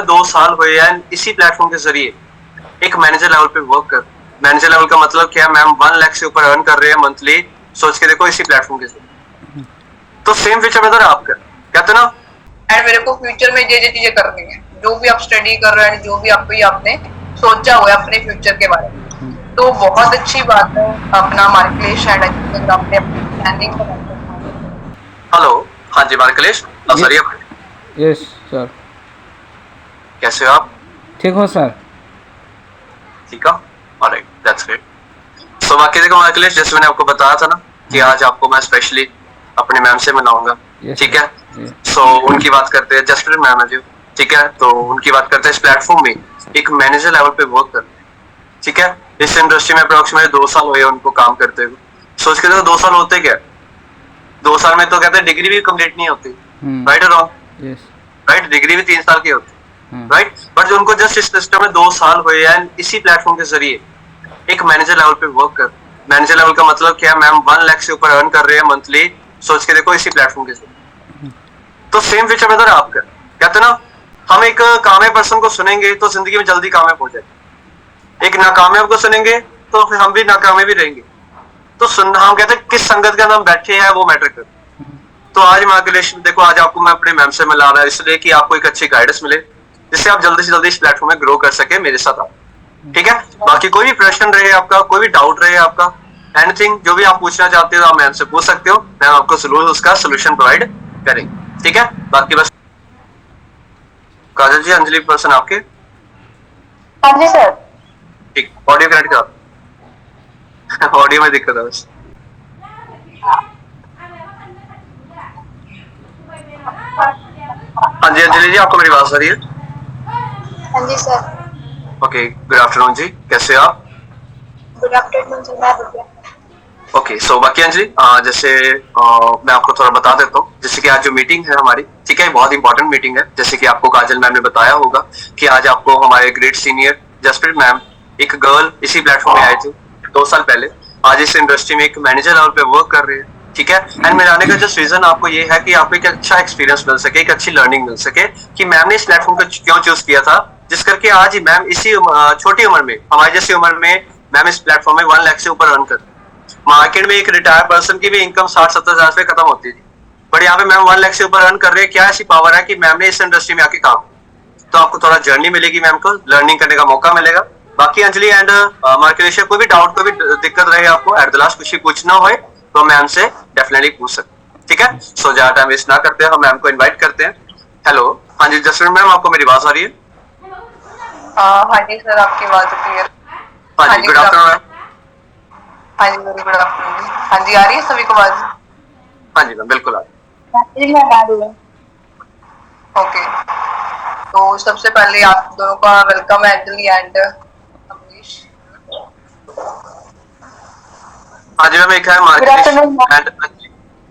में 2 साल हुए हैं इसी प्लेटफॉर्म के जरिए एक मैनेजर लेवल पे वर्क कर। मैनेजर लेवल का मतलब क्या, मैम 1 लाख से ऊपर अर्न कर रहे हैं मंथली, सोच के देखो इसी प्लेटफॉर्म के जरिए। तो सेम फ्यूचर में तो आप कर कहते ना, एंड मेरे को फ्यूचर में ये चीजें करनी है, जो भी आप स्टडी कर रहे हैं, जो भी आपने सोचा हुआ है अपने फ्यूचर के बारे में, तो बहुत अच्छी बात है। अपना मार्केश एंड आपने प्लानिंग बनाई। हेलो, हाँ जी मार्कलेश, सॉरी यस सर, कैसे हो आप? ठीक हो सर? ठीक है, ऑलराइट, दैट्स ग्रेट। सो बाकी देखो मार्कलेश, जैसे मैंने आपको बताया था ना कि आज आपको मैं स्पेशली अपने मैम से मिलाऊंगा, ठीक है? सो उनकी बात करते हैं, जसप्रीत मैम है जो, ठीक है? तो उनकी बात करते हैं इस प्लेटफॉर्म में एक मैनेजर लेवल पे वर्क करते हैं, ठीक है? इस इंडस्ट्री में अप्रोक्सीमेटली 2 साल हुए उनको काम करते हुए। सोच के देखो 2 साल होते क्या, 2 साल में तो कहते हैं डिग्री भी कंप्लीट नहीं होती, राइट और रॉन्ग? राइट, डिग्री भी 3 साल की होती, राइट? बट जो उनको जस्ट इस सिस्टम में 2 साल हुए हैं इसी प्लेटफॉर्म के जरिए एक मैनेजर लेवल पे वर्क कर। मैनेजर लेवल का मतलब क्या, मैम 1 लाख से ऊपर अर्न कर रहे हैं मंथली, सोच के देखो इसी प्लेटफॉर्म के जरिए। तो सेम फ्यूचर में तो आप कर कहते ना, हम एक कामयाब पर्सन को सुनेंगे तो जिंदगी में जल्दी कामयाब हो जाएंगे, एक नाकामयाब को सुनेंगे तो फिर हम भी नाकामयाब ही रहेंगे। तो सुन, हम कहते हैं किस संगत के अंदर हम बैठे हैं वो मैटर करता है। तो आज मार्केलेशन देखो, आज आपको मैं अपने मैम से मिला रहा है इसलिए कि आपको एक अच्छी गाइडेंस मिले, जिससे आप जल्दी से जल्दी इस प्लेटफॉर्म में ग्रो कर सके मेरे साथ आप, ठीक है? बाकी कोई भी प्रश्न रहे आपका, कोई भी डाउट रहे आपका, एनीथिंग जो भी आप पूछना चाहते हो आप मैम से पूछ सकते हो, मैम आपको जरूर उसका सोल्यूशन प्रोवाइड करेंगे, ठीक है? बाकी बस काजल जी, अंजलि पर्सन आपके? हाँ जी सर। ठीक, ऑडियो कनेक्ट करा, ऑडियो में दिक्कत है बस। हाँ जी अंजलि जी, आपको मेरी आवाज आ रही है? हाँ जी सर। ओके, गुड आफ्टरनून जी, कैसे हो आप? गुड आफ्टरनून सर, मैं बढ़िया। ओके, सो बाकी अंजलि, जैसे मैं आपको थोड़ा बता देता हूँ, जैसे कि आज जो मीटिंग है हमारी, ठीक है, बहुत इंपॉर्टेंट मीटिंग है। जैसे कि आपको काजल मैम ने बताया होगा कि आज आपको हमारे ग्रेट सीनियर जसप्रीत मैम, एक गर्ल इसी प्लेटफॉर्म में आए थे 2 साल पहले, आज इस इंडस्ट्री में एक मैनेजर लेवल पे वर्क कर रहे हैं, ठीक है? एंड मेरे आने का जस्ट रीजन आपको ये है कि आपको एक अच्छा एक्सपीरियंस मिल सके, एक अच्छी लर्निंग मिल सके कि मैम ने इस प्लेटफॉर्म को क्यों चूज किया था, जिस करके आज मैम इसी छोटी उम्र में, हमारी जैसी उम्र में मैम इस प्लेटफॉर्म में 1 लाख से ऊपर अर्न कर। मार्केट में एक रिटायर्ड पर्सन की भी इनकम 60-70 हजार से खत्म होती थी, बट यहाँ पे मैम 1 लाख से ऊपर अर्न कर रहे हैं। क्या ऐसी पावर है कि मैम ने इस इंडस्ट्री में आके काम, तो आपको थोड़ा जर्नी मिलेगी, मैम को लर्निंग करने का मौका मिलेगा। बाकी अंजलि एंड मार्केट, कोई भी डाउट, कोई भी दिक्कत रहे आपको, एट द लास्ट कुछ भी पूछना हो तो मैम से डेफिनेटली पूछ सकते, ठीक है? सो ज्यादा टाइम वेस्ट ना करते हैं, हम मैम को इन्वाइट करते हैं। हेलो, हाँ जी जसवीर मैम, आपको मेरी आवाज आ रही है? हाँ जी सर, आपकी आवाज क्लियर। हाँ जी, गुड आफ्टरनून मैम। हाँ जी, वेरी गुड आफ्टरनून। हाँ जी, आ रही है सभी को आवाज? हाँ जी मैम, बिल्कुल आ रही है। ओके, तो सबसे पहले आप दोनों का वेलकम है, अंजलि एंड अमरीश। हाँ जी मैम, एक है मार्केट एंड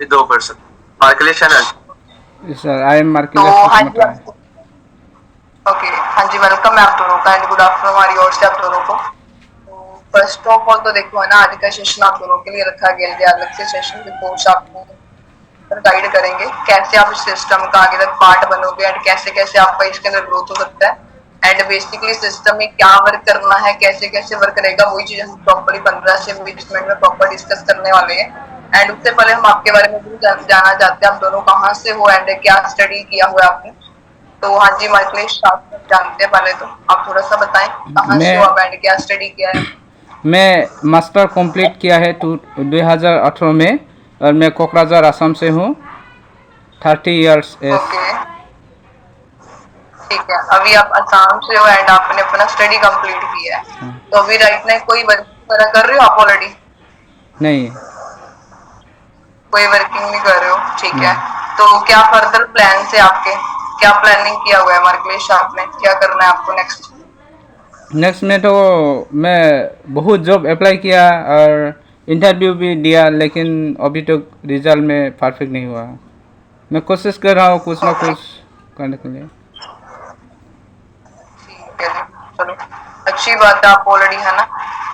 ये 2 person, market and sir, I am तो हाँ जी, ओके, हाँ जी, वेलकम है आप दोनों का एंड गुड आफ्टरनून हमारी ओर से आप दोनों को। तो फर्स्ट ऑफ ऑल तो देखो है ना, आज का सेशन आप दोनों के लिए रखा गया है, अलग से सेशन कोच आपको गाइड करेंगे कैसे आप इस सिस्टम का आगे तक पार्ट बनोगे एंड कैसे कैसे आपका इसके अंदर ग्रोथ हो सकता है एंड बेसिकली सिस्टम में क्या वर्क करना है, कैसे कैसे वर्क करेगा, वही चीज हम प्रॉपर्ली 15 से 20 मिनट में प्रॉपर डिस्कस करने वाले हैं। एंड उससे पहले हम आपके बारे में भी जानना चाहते हैं, आप दोनों कहाँ से हो एंड क्या स्टडी किया हुआ आपने। तो हाँ जी मार्केश, जानते हैं, पहले तो आप थोड़ा सा बताएं कहाँ से हो आप एंड क्या स्टडी किया है। मैं मास्टर कंप्लीट किया है 2018 में और मैं कोकराझार असम से हूँ, 30 इयर्स एज। ओके, ठीक है, अभी आप असम से हो एंड आपने अपना स्टडी कंप्लीट किया है, तो अभी राइट में कोई वर्क कर रहे हो आप ऑलरेडी? नहीं, कोई वर्किंग नहीं कर रहे हो, ठीक है। तो क्या फर्दर प्लान है आपके, क्या प्लानिंग किया हुआ है मार्केश, आपने क्या करना है आपको नेक्स्ट में? तो मैं बहुत जॉब अप्लाई किया और इंटरव्यू भी दिया, लेकिन अभी तक रिजल्ट में परफेक्ट नहीं हुआ। मैं कोशिश कर रहा हूँ कुछ ना कुछ करने के लिए। ठीक है, चलो अच्छी बात है, आप ऑलरेडी है ना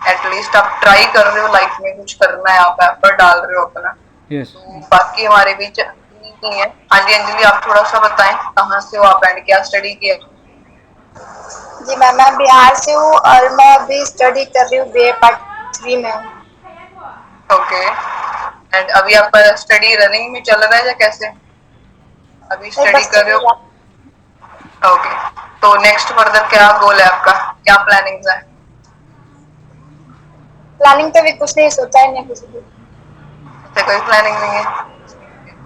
एटलीस्ट आप ट्राई कर रहे हो, लाइफ में कुछ करना है, आप एफर्ट डाल रहे हो अपना। यस। तो बाकी हमारे बीच नहीं है। हाँ जी अंजलि, आप थोड़ा सा बताएं कहाँ से हो आप एंड क्या स्टडी किया? जी मैम, मैं बिहार से हूँ और मैं अभी स्टडी कर रही हूँ बीए पार्ट 3 में हूँ। ओके। एंड अभी आपका स्टडी रनिंग में चल रहा है या कैसे? अभी नहीं, स्टडी बस कर रहे चल हो? ओके। तो नेक्स्ट फर्दर क्या गोल है आपका, क्या प्लानिंग है? प्लानिंग तो अभी कुछ नहीं सोचा है, नहीं कुछ भी। अच्छा, कोई प्लानिंग नहीं है। चलिए।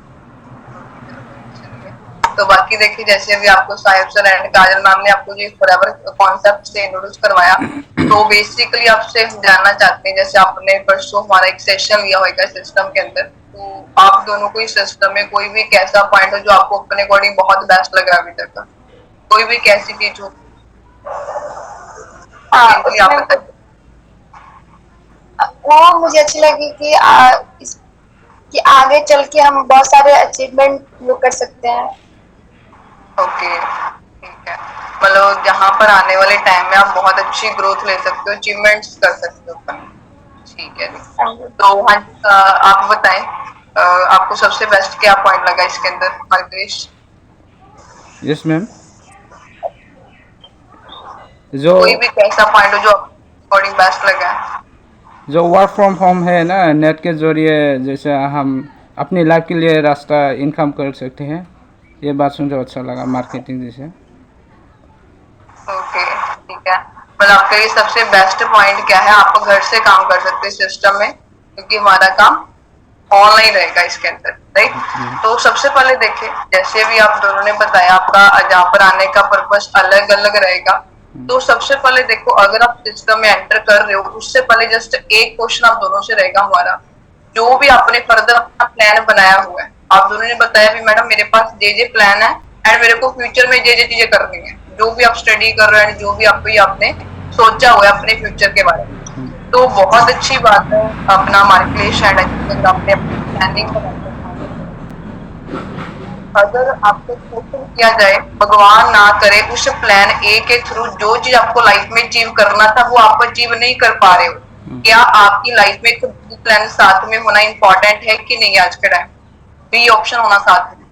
तो बाकी देखिए, जैसे अभी आपको Sahib sir and Kajal ma'am ने आपको जो फॉरएवर कॉन्सेप्ट से इंट्रोड्यूस करवाया, तो बेसिकली आपसे हम जानना चाहते हैं, जैसे आपने परसों हमारा एक सेशन लिया होगा सिस्टम के अंदर, तो आप दोनों को इस सिस्टम में कोई भी कैसा पॉइंट हो जो आपको अपने अकॉर्डिंग बहुत बेस्ट लग रहा है अभी तक का, कोई भी कैसी चीज हो सिंपली आप उसमें बताइए। वो मुझे अच्छी लगी कि कि आगे चल के हम बहुत सारे अचीवमेंट वो कर सकते हैं। ओके, ठीक है। मतलब जहाँ पर आने वाले टाइम में आप बहुत अच्छी ग्रोथ ले सकते हो, अचीवमेंट्स कर सकते हो अपने। ठीक है जी। तो हाँ, आप बताएं, आपको सबसे बेस्ट क्या पॉइंट लगा इसके अंदर मार्केश? Yes ma'am. जो कोई भी कैसा पॉइंट हो जो अकॉर्डिंग बेस्ट लगा है? जो वर्क फ्रॉम होम है ना, नेट के जरिए जैसे हम अपनी लाइफ के लिए रास्ता इनकम कर सकते हैं, ये बात सुन जो अच्छा लगा, मार्केटिंग जैसे। ओके, ठीक है। मतलब आपका ये सबसे बेस्ट पॉइंट क्या है, आप घर से काम कर सकते हैं सिस्टम में, क्योंकि हमारा काम ऑनलाइन रहेगा इसके अंदर, राइट? जी। तो सबसे पहले देखिए, जैसे भी आप दोनों ने बताया आपका जहाँ पर आने का पर्पस अलग अलग रहेगा, तो सबसे पहले देखो, अगर आप सिस्टम में एंटर कर रहे हो, उससे पहले जस्ट एक क्वेश्चन आप दोनों से रहेगा हमारा, जो भी आपने फर्दर अपना प्लान बनाया हुआ है, आप दोनों ने बताया भी मैडम मेरे पास ये प्लान है एंड मेरे को फ्यूचर में ये चीजें करनी है, जो भी आप स्टडी कर रहे हो, जो भी आपने सोचा हुआ है अपने फ्यूचर के बारे में, तो बहुत अच्छी बात है अपना मार्केट एंड आपने अपनी प्लानिंग बनाई है। अगर आपको क्वेश्चन किया जाए, भगवान ना करे उस प्लान ए के थ्रू जो चीज आपको लाइफ में अचीव करना था वो आप अचीव नहीं कर पा रहे हो, क्या आपकी लाइफ में एक प्लान साथ में होना इंपॉर्टेंट है कि नहीं? आज के टाइम बी ऑप्शन होना साथ में,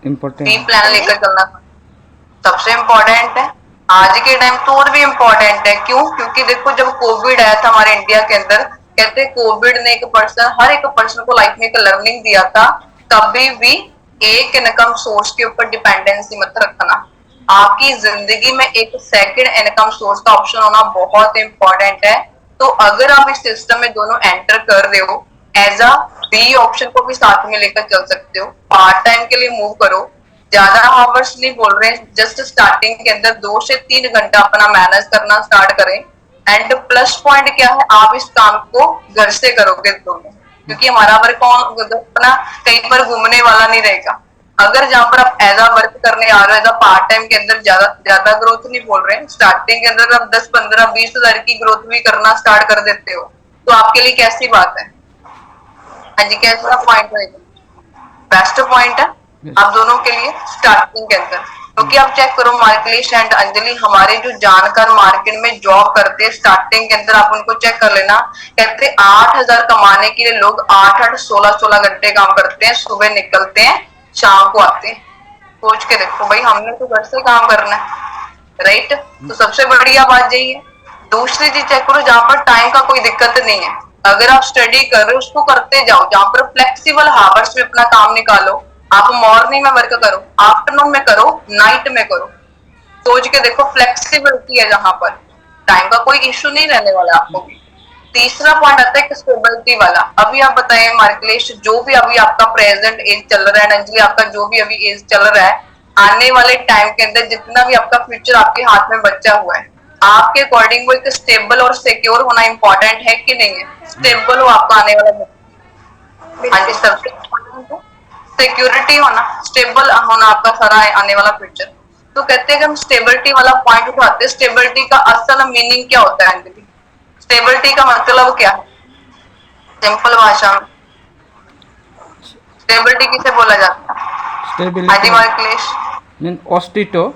इम्पोर्टेंट बी है। प्लान लेकर चलना सबसे इम्पोर्टेंट है। आज के टाइम तो और भी इम्पोर्टेंट है, क्यों? क्योंकि देखो, जब कोविड आया था हमारे इंडिया के अंदर, कहते कोविड ने हर एक पर्सन को लाइफ में एक लर्निंग दिया था, कभी भी एक इनकम सोर्स के ऊपर डिपेंडेंसी मत रखना। आपकी जिंदगी में एक सेकंड इनकम सोर्स का ऑप्शन होना बहुत इंपॉर्टेंट है। तो अगर आप इस सिस्टम में दोनों एंटर कर रहे हो, एज अ बी ऑप्शन को भी साथ में लेकर चल सकते हो, पार्ट टाइम के लिए मूव करो, ज्यादा आवर्स नहीं बोल रहे हैं, जस्ट स्टार्टिंग के अंदर 2 से 3 घंटा अपना मैनेज करना स्टार्ट करें। एंड प्लस पॉइंट क्या है, आप इस काम को घर से करोगे दोनों, क्योंकि हमारा वर्क अपना कहीं पर घूमने वाला नहीं रहेगा। अगर जहाँ पर आप एज अ वर्क करने आ रहे हो, एज अ पार्ट टाइम के अंदर ज्यादा ज्यादा ग्रोथ नहीं बोल रहे हैं, स्टार्टिंग के अंदर आप 10, 15, 20 हजार की ग्रोथ भी करना स्टार्ट कर देते हो, तो आपके लिए कैसी बात है? हाँ जी, कैसा पॉइंट रहेगा? बेस्ट पॉइंट है आप दोनों के लिए स्टार्टिंग के अंदर, क्योंकि आप चेक करो, मार्केश एंड अंजलि हमारे जो जानकार मार्केट में जॉब करते हैं स्टार्टिंग के अंदर, आप उनको चेक कर लेना, कहते 8 हजार कमाने के लिए लोग 8-8, 16-16 घंटे काम करते हैं, सुबह निकलते हैं शाम को आते हैं। सोच के देखो भाई, हमने तो घर से काम करना है, राइट? तो सबसे बढ़िया बात यही है। दूसरी चीज चेक करो, जहाँ पर टाइम का कोई दिक्कत नहीं है, अगर आप स्टडी कर रहे हो उसको करते जाओ, जहाँ पर फ्लेक्सिबल हावर्स में अपना काम निकालो, आप मॉर्निंग में वर्क करो, आफ्टरनून में करो, नाइट में करो, सोच के देखो, फ्लेक्सिबिलिटी है जहाँ पर, टाइम का कोई इश्यू नहीं रहने वाला आपको भी। तीसरा पॉइंट आता है स्टेबिलिटी वाला। अभी आप बताएं मार्केश, जो भी अभी आपका प्रेजेंट एज चल रहा है, अंजलि आपका जो भी अभी एज चल रहा है, आने वाले टाइम के अंदर जितना भी आपका फ्यूचर आपके हाथ में बचा हुआ है, आपके अकॉर्डिंग वो एक स्टेबल और सिक्योर होना इंपॉर्टेंट है कि नहीं है? स्टेबल हो आपका आने वाला, हाँ जी, सबसे इम्पोर्टेंट है सिक्योरिटी होना, स्टेबल होना आपका सारा आने वाला फ्यूचर। तो कहते हैं कि हम स्टेबिलिटी वाला पॉइंट उठाते हैं। स्टेबिलिटी का असल मीनिंग क्या होता है अंजलि? स्टेबिलिटी का मतलब क्या है सिंपल भाषा में? स्टेबिलिटी किसे बोला जाता है? हाँ जी स्टेबिलिटी मार्केश, मीन ऑस्टिटो।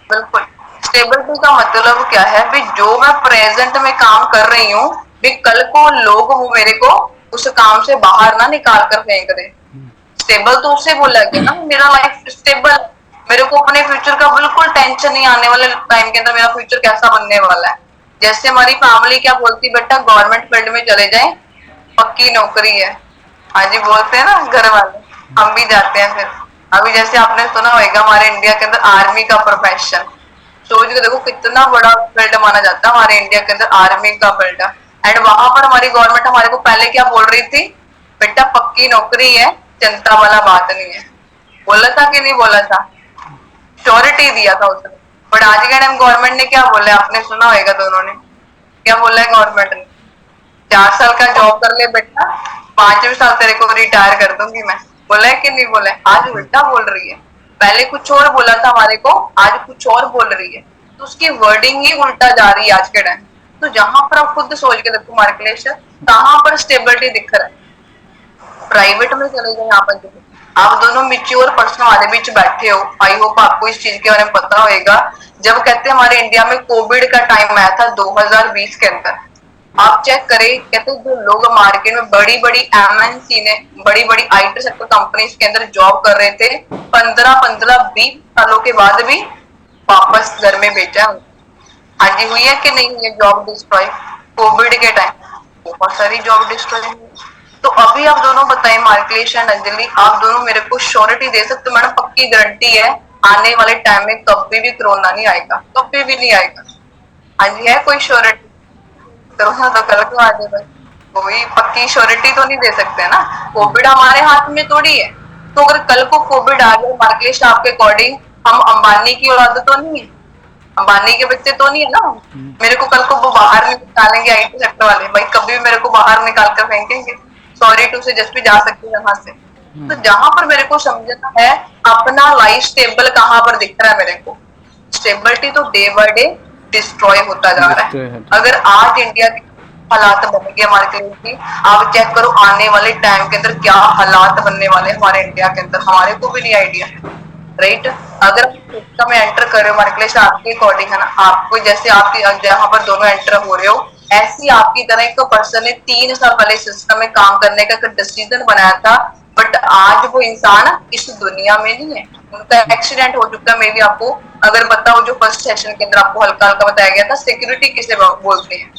बिल्कुल। स्टेबिलिटी का मतलब क्या है भी, जो मैं प्रेजेंट में काम कर रही हूँ भी, कल को लोग वो मेरे को उस काम से बाहर ना निकाल कर फेंक दे। स्टेबल तो उससे बोला गया ना, मेरा लाइफ स्टेबल, मेरे को अपने फ्यूचर का बिल्कुल टेंशन नहीं आने वाले टाइम के अंदर मेरा फ्यूचर कैसा बनने वाला है। जैसे हमारी फैमिली क्या बोलती, बेटा गवर्नमेंट फील्ड में चले जाए, पक्की नौकरी है। हाँ जी, बोलते हैं ना घर वाले, हम भी जाते हैं। फिर अभी जैसे आपने सुना होगा हमारे इंडिया के अंदर आर्मी का प्रोफेशन, सोच के देखो कितना बड़ा फील्ड माना जाता है हमारे इंडिया के अंदर आर्मी का फील्ड। एंड वहां पर हमारी गवर्नमेंट हमारे को पहले क्या बोल रही थी, बेटा पक्की नौकरी है, चिंता वाला बात नहीं है। बोला था कि नहीं बोला था, श्योरिटी दिया था उसने। बट आज के टाइम गवर्नमेंट ने क्या बोला, आपने सुना होगा दोनों ने क्या बोला है गवर्नमेंट ने, 4 साल का जॉब कर ले बेटा, 5वें साल तेरे को रिटायर कर दूंगी मैं। बोला है कि नहीं बोला है? आज उल्टा बोल रही है। पहले कुछ और बोला था हमारे को, आज कुछ और बोल रही है। तो उसकी वर्डिंग ही उल्टा जा रही है आज के टाइम। तो जहां पर आप खुद सोच के देखो मार्केट कहां पर स्टेबिलिटी दिख रहा है, प्राइवेट में चले गए। यहाँ पर आप दोनों मिच्योर पर्सन हमारे बीच बैठे हो, आई होप आपको इस चीज के बारे में पता होगा। जब कहते हैं हमारे इंडिया में कोविड का टाइम आया था 2020 के अंदर, आप चेक करें, कहते हैं जो लोग मार्केट में बड़ी बड़ी एमएनसी ने, बड़ी बड़ी आईटी सेक्टर कंपनीज के अंदर जॉब कर रहे थे, 15-20 सालों के बाद भी वापस घर में भेजा। हाँ जी, हुई है कि नहीं हुई है जॉब डिस्ट्रॉय कोविड के टाइम? बहुत सारी जॉब डिस्ट्रॉय हुई। तो अभी आप दोनों बताएं, मार्केश एंड अंजलि, आप दोनों मेरे को श्योरिटी दे सकते हो? मैडम पक्की गारंटी है आने वाले टाइम में कभी भी कोरोना नहीं आएगा, कभी भी नहीं आएगा। हाँ जी, है कोई श्योरिटी? कोरोना तो कल को आ जाएगा, कोई पक्की श्योरिटी तो नहीं दे सकते ना। कोविड हमारे हाथ में थोड़ी है। तो अगर कल को कोविड आ गया मार्केश, आपके अकॉर्डिंग हम अंबानी की औलाद तो नहीं है, अंबानी के बच्चे तो नहीं है ना। मेरे को कल को वो बाहर निकालेंगे आईटी सेक्टर वाले, भाई कभी भी मेरे को बाहर निकाल कर फेंकेंगे, सॉरी टू से जस्ट भी जा सकती है यहाँ से। तो जहां पर मेरे को समझना है अपना लाइफ स्टेबल कहाँ पर दिख रहा है मेरे को, स्टेबिलिटी तो डे बाय डे डिस्ट्रॉय होता जा रहा है। अगर आज इंडिया के हालात बन गए हमारे की, आप चेक करो आने वाले टाइम के अंदर क्या हालात बनने वाले हमारे इंडिया के अंदर, हमारे को भी नहीं आइडिया, राइट। अगर सिस्टम में एंटर कर रहे हो मार्केट आपके अकॉर्डिंग है ना, आपको जैसे आपकी जहाँ पर दोनों एंटर हो रहे हो, ऐसी आपकी तरह एक पर्सन ने 3 साल पहले सिस्टम में काम करने का डिसीजन बनाया था, बट आज वो इंसान इस दुनिया में नहीं है, उनका एक्सीडेंट हो चुका है। मे भी आपको अगर बताओ, जो फर्स्ट सेशन के अंदर आपको हल्का हल्का बताया गया था सिक्योरिटी किसे बोलते हैं,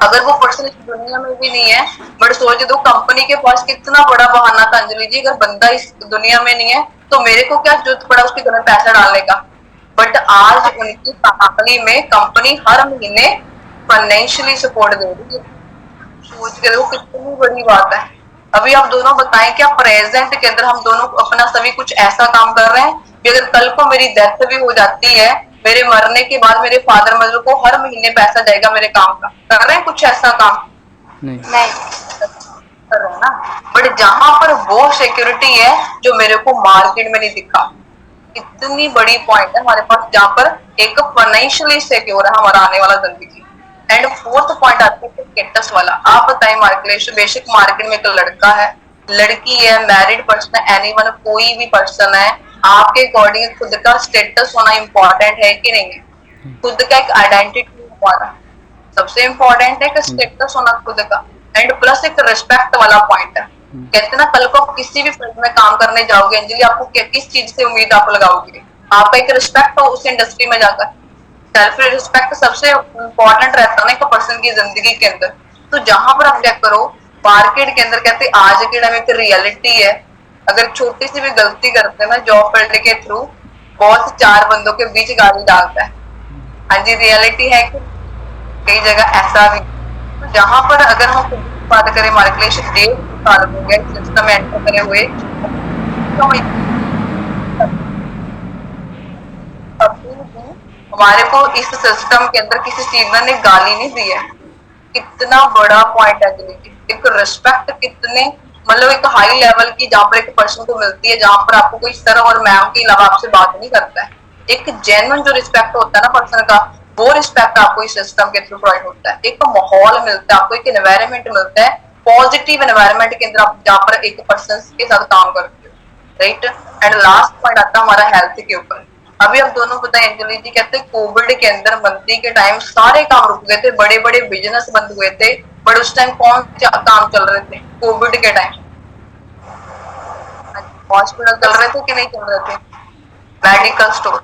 अगर वो पर्सन इस दुनिया में भी नहीं है, बट सोच दो कंपनी के पास कितना बड़ा बहाना था अंजलि जी, अगर बंदा इस दुनिया में नहीं है तो मेरे को क्या जरूरत पड़ा उसके घर में पैसा डालने का। बट आज उनकी फैमिली में कंपनी हर महीने फाइनेंशियली सपोर्ट दे रही है, सोच के देखो कितनी बड़ी बात है। अभी आप दोनों बताएं, क्या प्रेजेंट के अंदर हम दोनों अपना सभी कुछ ऐसा काम कर रहे हैं कि अगर कल को मेरी डेथ भी हो जाती है, मेरे मरने के बाद मेरे फादर मदर को हर महीने पैसा जाएगा मेरे काम का, कर रहे हैं कुछ ऐसा काम? नहीं कर रहे हैं ना। बट जहां पर वो सिक्योरिटी है जो मेरे को मार्केट में नहीं दिखा, इतनी बड़ी पॉइंट है हमारे पास जहां पर एक फाइनेंशियली सिक्योर है हमारा आने वाला जिंदगी। एंड फोर्थ पॉइंट आता है स्टेटस वाला। आप बताएं मार्केट, बेसिक मार्केट में एक लड़का है, लड़की है, मैरिड पर्सन है, एनीवन कोई भी पर्सन है, आपके अकॉर्डिंग खुद का स्टेटस होना इम्पोर्टेंट है कि नहीं है? खुद का एक आइडेंटिटी हमारा सबसे इम्पोर्टेंट है कि स्टेटस होना खुद का, एंड प्लस एक रिस्पेक्ट वाला पॉइंट है। कहते ना कल को आप किसी भी फील्ड में काम करने जाओगे अंजलि, आपको किस चीज से उम्मीद आप लगाओगे? आपका एक रिस्पेक्ट हो उस इंडस्ट्री में जाकर, सेल्फ रिस्पेक्ट सबसे इम्पोर्टेंट रहता है ना एक पर्सन की जिंदगी के अंदर। तो जहां पर आप चेक करो मार्केट के अंदर, कहते आज के टाइम एक रियलिटी है, अगर छोटी सी भी गलती करते हैं ना जॉब फील्ड के थ्रू, बहुत 4 बंदों के बीच गाली डालता है। हाँ जी, रियलिटी है कि कई जगह ऐसा भी। तो जहां पर अगर हम बात करें मार्केट 1.5 साल हो गया सिस्टम में एंटर करे हुए, तो हमारे को इस सिस्टम के अंदर किसी चीज ने गाली नहीं दी है। कितना बड़ा पॉइंट है जिंदगी, एक रिस्पेक्ट कितने मतलब एक हाई लेवल की जहाँ पर एक पर्सन को मिलती है, जहाँ पर आपको कोई सर और मैम के अलावा आपसे बात नहीं करता है। एक जेन्युइन जो रिस्पेक्ट होता है ना पर्सन का, वो रिस्पेक्ट आपको इस सिस्टम के थ्रू प्रोवाइड होता है। एक माहौल मिलता है आपको, एक एनवायरनमेंट मिलता है, पॉजिटिव एनवायरनमेंट के अंदर आप जहाँ पर एक पर्सन के साथ काम करते हो, राइट। एंड लास्ट पॉइंट आता है हमारा हेल्थ के ऊपर। अभी आप दोनों बताएं अंजलि जी, कहते हैं कोविड के अंदर मंदी के टाइम सारे काम रुक गए थे, बड़े बड़े बिजनेस बंद हुए थे, बट उस टाइम कौन काम चल रहे थे कोविड के टाइम? हॉस्पिटल चल रहे थे कि नहीं चल रहे थे? मेडिकल स्टोर,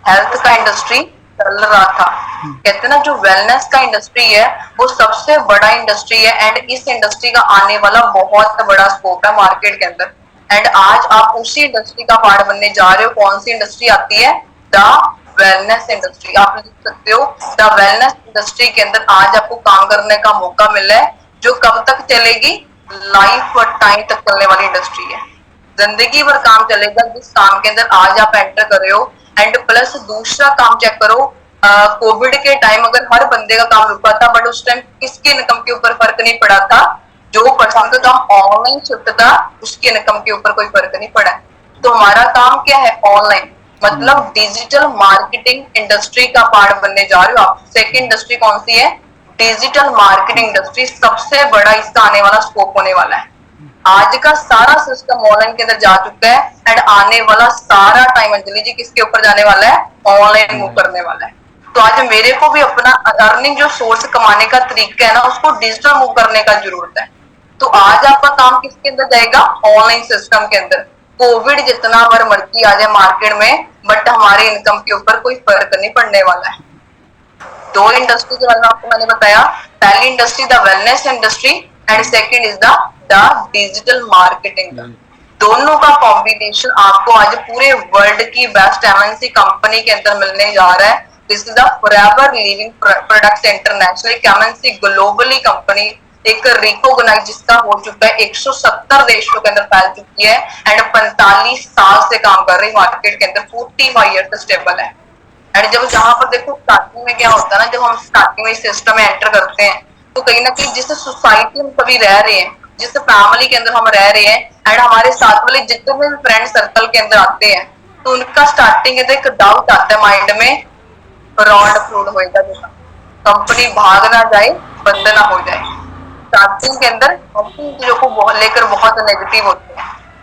हेल्थ का इंडस्ट्री चल रहा था। कहते हैं ना जो वेलनेस का इंडस्ट्री है वो सबसे बड़ा इंडस्ट्री है एंड इस इंडस्ट्री का आने वाला बहुत बड़ा स्कोप है मार्केट के अंदर। एंड आज आप उसी इंडस्ट्री का पार्ट बनने जा रहे हो। कौन सी इंडस्ट्री आती है? The wellness industry. आप लिख सकते हो द वेलनेस इंडस्ट्री के अंदर आज आपको काम करने का मौका मिला है, जो कब तक चलेगी? लाइफ और टाइम तक चलने वाली इंडस्ट्री है। जिंदगी भर काम चलेगा जिस काम के अंदर आज आप एंटर कर रहे हो। एंड प्लस दूसरा काम चेक करो, कोविड के टाइम अगर हर बंदे का काम रुका था बट उस टाइम किसकी इनकम के ऊपर फर्क नहीं पड़ा था? जो पर्सन का काम ऑनलाइन शिफ्ट था उसकी इनकम के ऊपर कोई फर्क नहीं पड़ा। तो हमारा काम क्या है? ऑनलाइन, मतलब डिजिटल मार्केटिंग इंडस्ट्री का पार्ट बनने जा रहे हो आप। सेकेंड इंडस्ट्री कौन सी है? Digital marketing industry. सबसे बड़ा इसका आने वाला स्कोप होने वाला है। आज का सारा सिस्टम ऑनलाइन के अंदर जा चुका है एंड आने वाला सारा टाइम अंजलि जी किसके ऊपर जाने वाला है? ऑनलाइन मूव करने वाला है। तो आज मेरे को भी अपना अर्निंग जो सोर्स कमाने का तरीका है ना उसको डिजिटल मूव करने का जरूरत है। तो आज आपका काम किसके अंदर जाएगा? ऑनलाइन सिस्टम के अंदर। कोविड जितना बार मर्जी आ जाए मार्केट में बट हमारे इनकम के ऊपर कोई फर्क नहीं पड़ने वाला है। दो इंडस्ट्री के बारे में आपको मैंने बताया। पहली industry the wellness industry and second is the digital marketing. दोनों का कॉम्बिनेशन आपको आज पूरे वर्ल्ड की बेस्ट एमएनसी कंपनी के अंदर मिलने जा रहा है। This is the forever living products international, एक एमएनसी ग्लोबली कंपनी, एक रिकॉग्नाइज जिसका हो चुका है 170 देशों के अंदर फैल चुकी है एंड 45 साल से काम कर रही मार्केट के अंदर, 45 ईयर स्टेबल है। एंड जब जहां पर देखो स्टार्टिंग में क्या होता है ना, जब हम स्टार्टिंग में सिस्टम में एंटर करते हैं तो कहीं ना कहीं जिस सोसाइटी में कभी रह रहे हैं, जिस फैमिली के अंदर हम रह रहे हैं एंड हमारे साथ वाले जितने भी फ्रेंड सर्कल के अंदर आते हैं तो उनका स्टार्टिंग के अंदर एक डाउट आता है माइंड में, फ्रॉड फ्रूड होएगा, जैसा कंपनी भाग ना जाए, बंद ना हो जाए। स्टार्टिंग के अंदर हम चीजों को लेकर बहुत नेगेटिव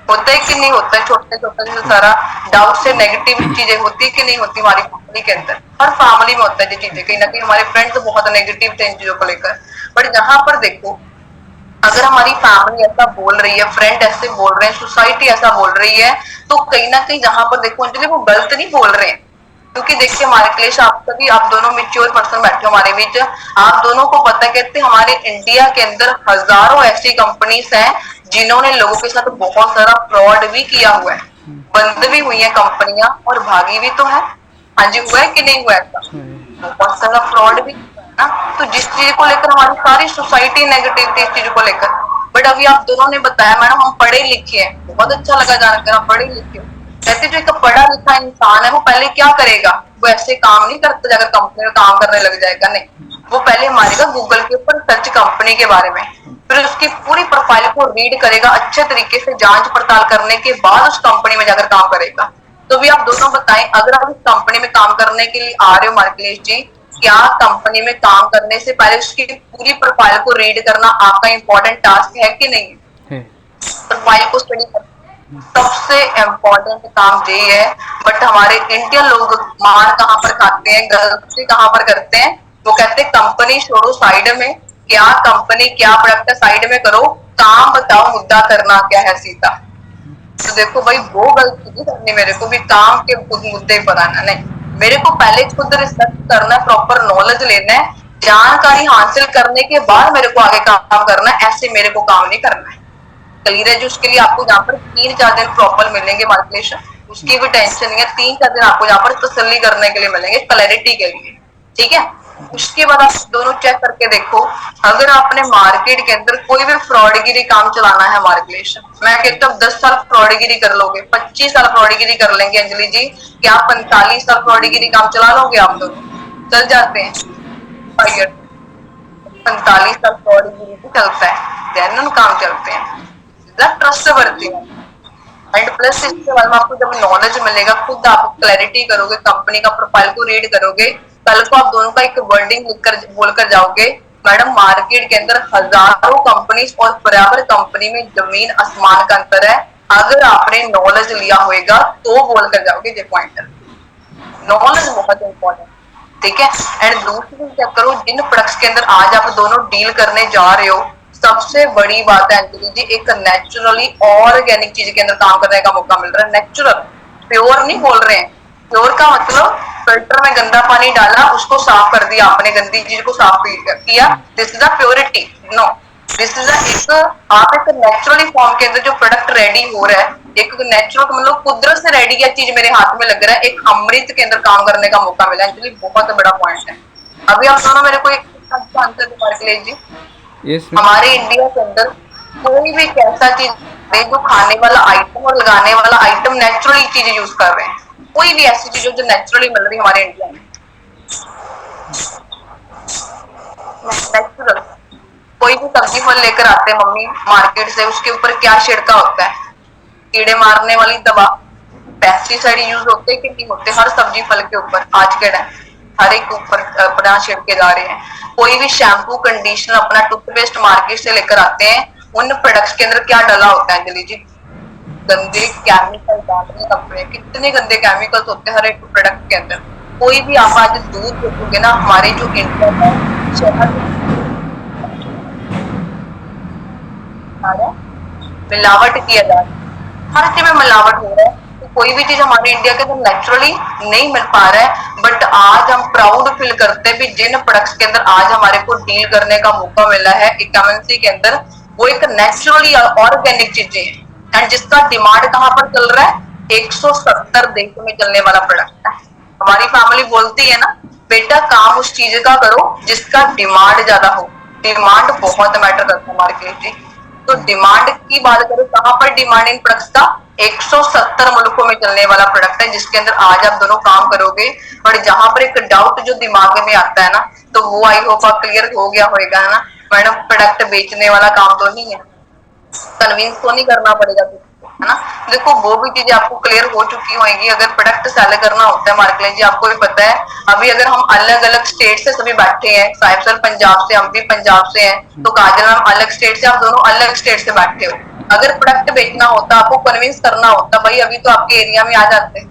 होता है कि नहीं होता है? छोटे छोटे जो सारा डाउट से नेगेटिव चीजें होती है कि नहीं होती हमारी फैमिली के अंदर? हर फैमिली में होता है ये चीजें। कहीं ना कहीं हमारे फ्रेंड्स तो बहुत नेगेटिव थे इन चीजों को लेकर। बट जहां पर देखो अगर हमारी फैमिली ऐसा बोल रही है, फ्रेंड ऐसे बोल रहे हैं, सोसाइटी ऐसा बोल रही है, तो कहीं ना कहीं जहां पर देखो अंजलि वो गलत नहीं बोल रहे हैं। क्योंकि देखिए हमारे क्लेश आप दोनों मेच्योर पर्सन बैठे हो हमारे बीच, आप दोनों को पता है कहते हमारे इंडिया के अंदर हजारों ऐसी कंपनीज हैं जिन्होंने लोगों के साथ बहुत सारा फ्रॉड भी किया हुआ है। बंद भी हुई है कंपनियां और भागी भी तो है। हाँ जी, हुआ है कि नहीं हुआ? ऐसा बहुत सारा फ्रॉड भी ना। तो जिस चीज को लेकर हमारी सारी सोसाइटी नेगेटिव थी इस चीज को लेकर। बट अभी आप दोनों ने बताया मैडम हम पढ़े लिखे हैं, बहुत अच्छा लगा जानकर आप पढ़े लिखे हो। कहते जो एक पढ़ा लिखा इंसान है वो पहले क्या करेगा? वो ऐसे काम नहीं करता अगर कंपनी में काम करने लग जाएगा, नहीं, वो पहले मारेगा गूगल के ऊपर सर्च कंपनी के बारे में, फिर उसकी पूरी प्रोफाइल को रीड करेगा, अच्छे तरीके से जांच पड़ताल करने के बाद उस कंपनी में जाकर काम करेगा। तो भी आप दोनों बताएं, अगर आप इस कंपनी में काम करने के लिए आ रहे हो मार्कलेश जी, क्या कंपनी में काम करने से पहले उसकी पूरी प्रोफाइल को रीड करना आपका इंपॉर्टेंट टास्क है कि नहीं? प्रोफाइल को स्टडी करना सबसे इम्पोर्टेंट काम ये है। बट हमारे इंडियन लोग मार कहाँ पर खाते हैं, गलती कहाँ पर करते हैं? वो कहते हैं कंपनी छोड़ो साइड में, क्या कंपनी क्या प्रोडक्ट साइड में करो, काम बताओ मुद्दा करना क्या है सीधा। तो देखो भाई वो गलती नहीं करनी, मेरे को भी काम के खुद मुद्दे पर आना नहीं, मेरे को पहले खुद रिसर्च करना है, प्रॉपर नॉलेज लेना है, जानकारी हासिल करने के बाद मेरे को आगे काम करना है। ऐसे मेरे को काम नहीं करना है। क्लियर है? जो उसके लिए आपको यहाँ पर 3-4 दिन प्रॉपर मिलेंगे मार्केट, उसकी भी टेंशन नहीं है। 3-4 दिन आपको यहाँ पर तसल्ली करने के लिए मिलेंगे, क्लैरिटी के लिए, ठीक है? उसके बाद आप दोनों चेक करके देखो, अगर आपने मार्केट के अंदर कोई भी फ्रॉडगिरी काम चलाना है मार्केट, मैं कहता हूँ 10 साल फ्रॉडगिरी कर लोगे, 25 साल फ्रॉडगिरी कर लेंगे अंजलि जी, क्या 45 साल फ्रॉडगिरी काम चला लोगे? आप दोनों चल जाते हैं, 45 साल फ्रॉडगिरी चलता है, जेन्युइन काम चलते हैं, ट्रस्ट बढ़ती है। एंड प्लस इसके बाद में आपको जब नॉलेज मिलेगा, खुद आप क्लैरिटी करोगे, कंपनी का प्रोफाइल को रीड करोगे, कल को आप दोनों का एक वर्डिंग लिखकर बोलकर जाओगे, मैडम मार्केट के अंदर हजारों कंपनीज और बराबर कंपनी में जमीन आसमान का अंतर है। अगर आपने नॉलेज लिया होगा तो बोलकर जाओगे, ये पॉइंट नॉलेज बहुत इंपॉर्टेंट, ठीक है? एंड दूसरी चीज क्या करो, जिन प्रोडक्ट्स के अंदर आज आप दोनों डील करने जा रहे हो, सबसे बड़ी बात है अंजलि जी, एक नेचुरली ऑर्गेनिक चीज के अंदर काम करने का मौका मिल रहा है। नेचुरल प्योर नहीं बोल रहे हैं, प्योर का मतलब फिल्टर में गंदा पानी डाला, उसको साफ कर दिया आपने, गंदी चीज को साफ किया, this is a purity. No, this is एक आप एक नेचुरली फॉर्म के अंदर जो प्रोडक्ट रेडी हो रहा है, एक नेचुरल मतलब कुदरत से रेडी किया चीज मेरे हाथ में लग रहा है, एक अमृत के अंदर काम करने का मौका मिला। एक्चुअली बहुत बड़ा पॉइंट है। अभी आप दोनों मेरे को एक आंसर दो मार्कलेश जी। Yes, हमारे इंडिया के अंदर कोई भी कैसा चीज है जो खाने वाला आइटम और लगाने वाला आइटम नेचुरली चीजें यूज कर रहे हैं, कोई भी ऐसी चीज जो नेचुरली मिल रही है हमारे इंडिया में, नेचुरल। कोई भी सब्जी फल लेकर आते हैं मम्मी मार्केट से, उसके ऊपर क्या छिड़का होता है? कीड़े मारने वाली दवा, पेस्टिसाइड यूज होते हैं कि नहीं होते? हर सब्जी फल के ऊपर आज के टाइम हर एक ऊपर अपना छिड़के जा रहे हैं। कोई भी शैम्पू, कंडीशनर, अपना टूथपेस्ट मार्केट से लेकर आते हैं, उन प्रोडक्ट्स के अंदर क्या डला होता है अंजलि जी? गंदे केमिकल डालने कपड़े, कितने गंदे केमिकल्स होते हैं हर एक प्रोडक्ट के अंदर। कोई भी आप आज दूध देखोगे ना, हमारे जो इंडिया है शहर मिलावट किया जा रहा है, हर चीज में मिलावट हो रहा है। तो कोई भी चीज हमारे इंडिया के अंदर नेचुरली नहीं मिल पा रहा है। बट आज हम प्राउड फील करते हैं भी जिन प्रोडक्ट्स के अंदर आज हमारे को डील करने का मौका मिला है एक एमएनसी के अंदर, वो एक नेचुरली ऑर्गेनिक चीजें हैं, एंड जिसका डिमांड कहाँ पर चल रहा है? 170 देशों में चलने वाला प्रोडक्ट है। हमारी फैमिली बोलती है ना, बेटा काम उस चीज का करो जिसका डिमांड ज्यादा हो। डिमांड बहुत मैटर करता है मार्केट जी। तो डिमांड की बात करें, कहाँ पर डिमांड इन प्रोडक्ट्स का? 170 मुल्कों में चलने वाला प्रोडक्ट है, जिसके अंदर आज आप दोनों काम करोगे। और जहां पर एक डाउट जो दिमाग में आता है ना, तो वो आई होप आप क्लियर हो गया होगा ना, मैडम प्रोडक्ट बेचने वाला काम तो नहीं है, कन्विंस तो नहीं करना पड़ेगा, है ना? देखो वो भी चीजें आपको क्लियर हो चुकी होंगी। अगर प्रोडक्ट सेल करना होता है मार्केट जी, आपको भी पता है, अभी अगर हम अलग अलग स्टेट से सभी बैठे हैं, साहिब सर पंजाब से, हम भी पंजाब से हैं, तो काजल मैम अलग स्टेट से, आप दोनों अलग स्टेट से बैठे हो। अगर प्रोडक्ट बेचना होता, आपको कन्विंस करना होता, भाई अभी तो आपके एरिया में आ जाते हैं,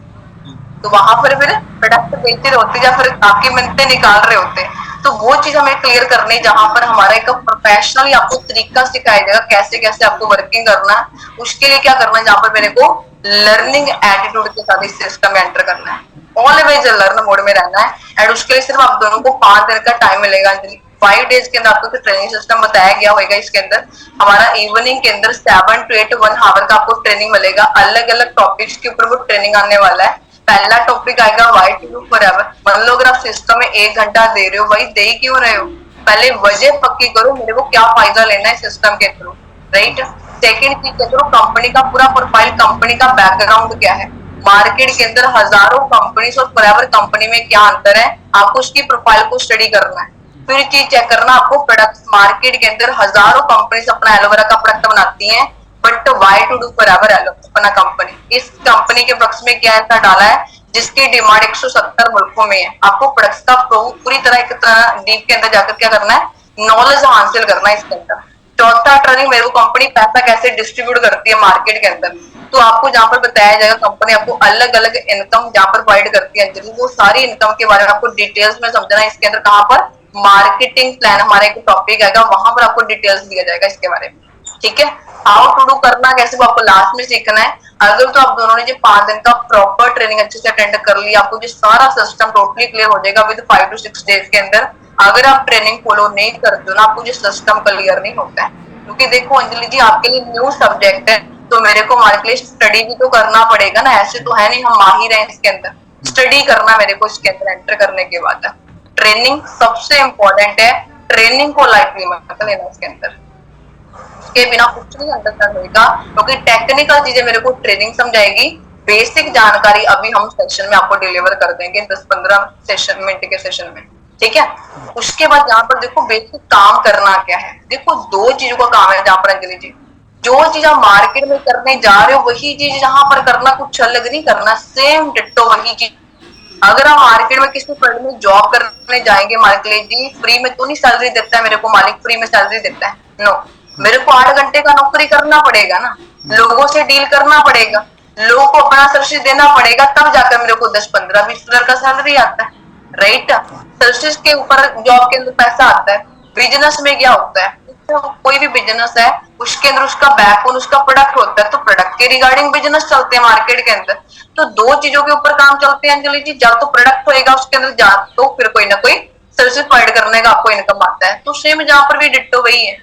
तो वहां पर फिर प्रोडक्ट बेचते होते या फिर आपकी मिन्नतें निकाल रहे होते। तो वो चीज हमें क्लियर करनी, जहां पर हमारा एक प्रोफेशनली आपको तरीका सिखाया जाएगा कैसे कैसे आपको वर्किंग करना है। उसके लिए क्या करना है, जहां पर मेरे को लर्निंग एटीट्यूड के साथ इस सिस्टम में एंटर करना है, ऑलवेज लर्न मोड में रहना है। एंड उसके लिए सिर्फ आप दोनों को 5 दिन का टाइम मिलेगा। 5 डेज के अंदर आपको ट्रेनिंग सिस्टम बताया गया होगा। इसके अंदर हमारा इवनिंग के अंदर 7 to 8 1 आवर का आपको ट्रेनिंग मिलेगा। अलग अलग टॉपिक्स के ऊपर वो ट्रेनिंग आने वाला है। पहला टॉपिक आएगा वाई टू डू फॉरएवर। मान लो अगर आप सिस्टम में 1 घंटा दे रहे हो, भाई दे ही क्यों रहे हो? पहले वजह पक्की करो, मेरे को क्या फायदा लेना है सिस्टम के थ्रू, राइट? सेकेंड चीज के थ्रू कंपनी का पूरा प्रोफाइल, कंपनी का बैकग्राउंड क्या है, मार्केट के अंदर हजारों कंपनी और फॉरएवर कंपनी में क्या अंतर है, आपको उसकी प्रोफाइल को स्टडी करना है। फिर चीज चेक करना, आपको प्रोडक्ट मार्केट के अंदर हजारों कंपनी अपना एलोवेरा का प्रोडक्ट बनाती हैं, but why to do forever अपना कंपनी, इस कंपनी के प्रोडक्ट्स में क्या ऐसा डाला है जिसकी डिमांड 170 मुल्कों में है। आपको प्रोडक्ट्स का पूरी तरह एक डीप के अंदर जाकर क्या करना है, नॉलेज हासिल करना है इसके अंदर। चौथा ट्रेनिंग, मेरे को कंपनी पैसा कैसे डिस्ट्रीब्यूट करती है मार्केट के अंदर, तो आपको जहाँ पर बताया जाएगा कंपनी आपको अलग अलग इनकम जहाँ पर प्रोवाइड करती है, वो सारी इनकम के बारे में आपको डिटेल्स में समझना है। इसके अंदर कहाँ पर मार्केटिंग प्लान हमारा एक टॉपिक आएगा, वहां पर आपको डिटेल्स दिया जाएगा इसके बारे में, ठीक है? हाउ टू डू करना कैसे वो आपको लास्ट में सीखना है। अगर तो आप दोनों ने जो 5 दिन का प्रॉपर ट्रेनिंग अच्छे से अटेंड कर लिया, आपको जो सारा सिस्टम टोटली क्लियर हो जाएगा विद 5 to 6 डेज के अंदर। अगर आप ट्रेनिंग फॉलो नहीं करते हो ना, आपको जो सिस्टम क्लियर नहीं होता है। क्योंकि देखो अंजलि जी, आपके लिए न्यू सब्जेक्ट है, तो मेरे को हमारे लिए स्टडी भी तो करना पड़ेगा ना, ऐसे तो है नहीं हम माहिर हैं इसके अंदर। स्टडी करना मेरे को इसके अंदर एंटर करने के बाद। ट्रेनिंग सबसे इंपॉर्टेंट है, ट्रेनिंग को लाइटली मत लेना इसके अंदर, उसके बिना कुछ नहीं अंडरस्टैंड होगा। क्योंकि टेक्निकल चीजें मेरे को ट्रेनिंग समझाएगी, बेसिक जानकारी अभी हम सेशन में आपको डिलीवर कर देंगे 10-15 मिनट के सेशन में, ठीक है? उसके बाद यहाँ पर देखो बेसिक काम करना क्या है। देखो 2 चीजों का काम है जहाँ पर अंजलि जी, जो चीज आप मार्केट में करने जा रहे हो वही चीज जहां पर करना, कुछ अलग नहीं करना, सेम डिट्टो वही चीज। अगर आप मार्केट में किसी फील्ड में जॉब करने जाएंगे, मार्केट जी फ्री में तो नहीं सैलरी देता है, मेरे को मालिक फ्री में सैलरी देता है, नो। मेरे को 8 घंटे का नौकरी करना पड़ेगा ना, लोगों से डील करना पड़ेगा, लोगों को अपना सर्विस देना पड़ेगा, तब जाकर मेरे को 10-15-20 का सैलरी आता है, राइट? सर्विस के ऊपर जॉब के अंदर पैसा आता है। बिजनेस में क्या होता है, कोई भी बिजनेस है उसके अंदर उसका बैकबोन उसका प्रोडक्ट होता है, तो प्रोडक्ट के रिगार्डिंग बिजनेस चलते हैं मार्केट के अंदर। तो दो चीजों के ऊपर काम चलते हैं अंजलि जी, जब तो प्रोडक्ट होएगा उसके अंदर जा तो फिर कोई ना कोई सर्विस प्रोवाइड करने का आपको इनकम आता है। तो सेम जहाँ पर भी डिट्टो वही है,